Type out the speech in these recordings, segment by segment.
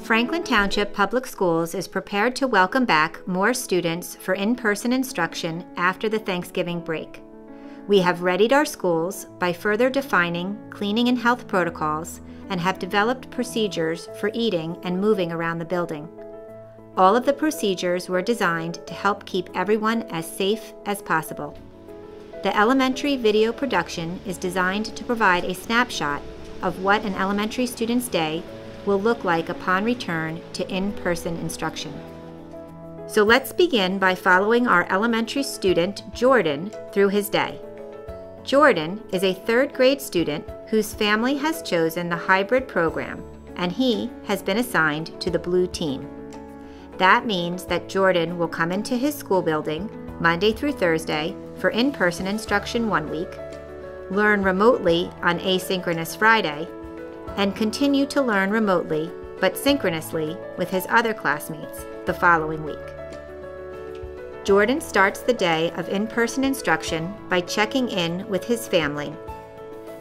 Franklin Township Public Schools is prepared to welcome back more students for in-person instruction after the Thanksgiving break. We have readied our schools by further defining cleaning and health protocols and have developed procedures for eating and moving around the building. All of the procedures were designed to help keep everyone as safe as possible. The elementary video production is designed to provide a snapshot of what an elementary student's day will look like upon return to in-person instruction. So let's begin by following our elementary student, Jordan, through his day. Jordan is a third grade student whose family has chosen the hybrid program, and he has been assigned to the blue team. That means that Jordan will come into his school building Monday through Thursday for in-person instruction 1 week, learn remotely on asynchronous Friday, and continue to learn remotely but synchronously with his other classmates the following week. Jordan starts the day of in-person instruction by checking in with his family.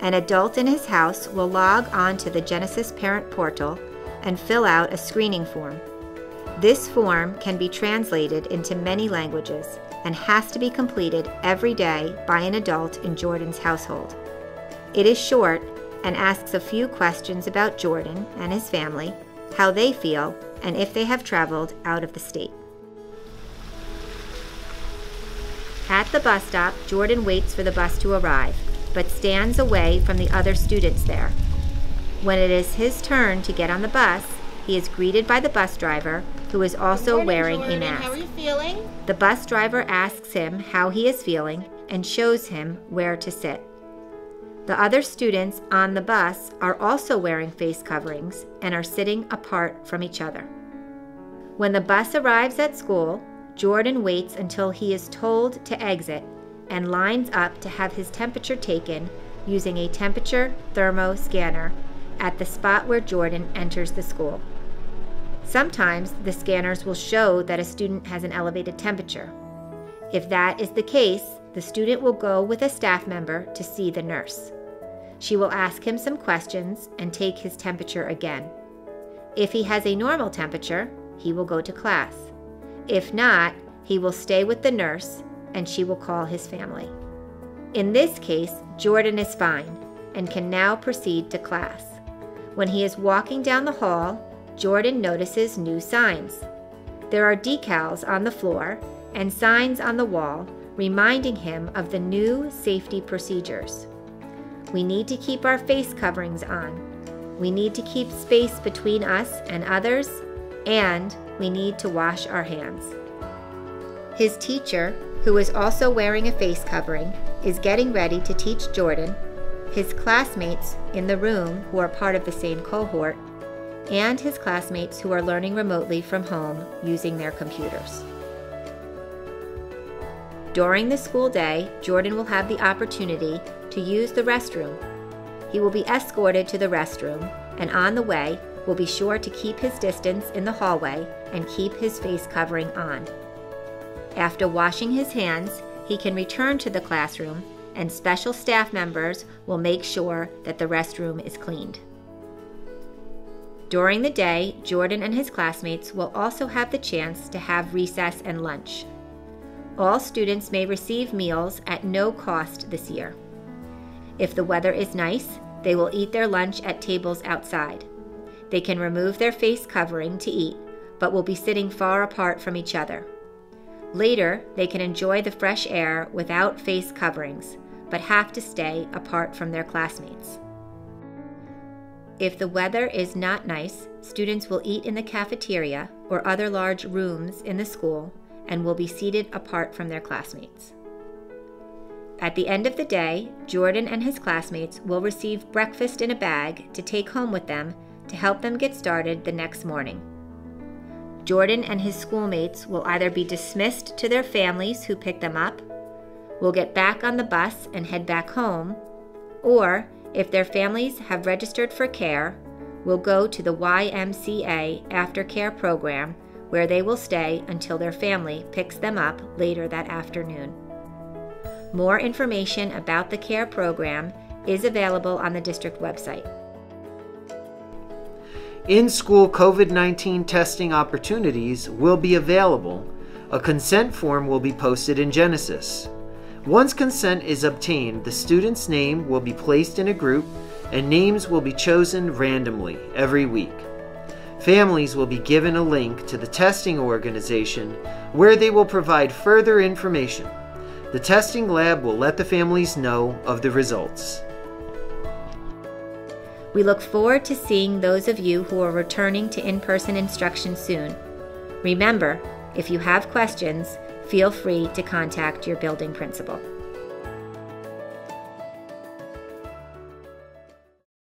An adult in his house will log on to the Genesis Parent Portal and fill out a screening form. This form can be translated into many languages and has to be completed every day by an adult in Jordan's household. It is short and asks a few questions about Jordan and his family, how they feel, and if they have traveled out of the state. At the bus stop, Jordan waits for the bus to arrive, but stands away from the other students there. When it is his turn to get on the bus, he is greeted by the bus driver, who is also wearing a mask. How are you feeling? The bus driver asks him how he is feeling and shows him where to sit. The other students on the bus are also wearing face coverings and are sitting apart from each other. When the bus arrives at school, Jordan waits until he is told to exit and lines up to have his temperature taken using a temperature thermo scanner at the spot where Jordan enters the school. Sometimes the scanners will show that a student has an elevated temperature. If that is the case, the student will go with a staff member to see the nurse. She will ask him some questions and take his temperature again. If he has a normal temperature, he will go to class. If not, he will stay with the nurse and she will call his family. In this case, Jordan is fine and can now proceed to class. When he is walking down the hall, Jordan notices new signs. There are decals on the floor and signs on the wall reminding him of the new safety procedures. We need to keep our face coverings on. We need to keep space between us and others, and we need to wash our hands. His teacher, who is also wearing a face covering, is getting ready to teach Jordan, his classmates in the room who are part of the same cohort, and his classmates who are learning remotely from home using their computers. During the school day, Jordan will have the opportunity to use the restroom. He will be escorted to the restroom, and on the way, will be sure to keep his distance in the hallway and keep his face covering on. After washing his hands, he can return to the classroom, and special staff members will make sure that the restroom is cleaned. During the day, Jordan and his classmates will also have the chance to have recess and lunch. All students may receive meals at no cost this year. If the weather is nice, they will eat their lunch at tables outside. They can remove their face covering to eat, but will be sitting far apart from each other. Later, they can enjoy the fresh air without face coverings, but have to stay apart from their classmates. If the weather is not nice, students will eat in the cafeteria or other large rooms in the school and will be seated apart from their classmates. At the end of the day, Jordan and his classmates will receive breakfast in a bag to take home with them to help them get started the next morning. Jordan and his schoolmates will either be dismissed to their families who pick them up, will get back on the bus and head back home, or, if their families have registered for care, will go to the YMCA aftercare program where they will stay until their family picks them up later that afternoon. More information about the care program is available on the district website. In-school COVID-19 testing opportunities will be available. A consent form will be posted in Genesis. Once consent is obtained, the student's name will be placed in a group and names will be chosen randomly every week. Families will be given a link to the testing organization where they will provide further information. The testing lab will let the families know of the results. We look forward to seeing those of you who are returning to in-person instruction soon. Remember, if you have questions, feel free to contact your building principal.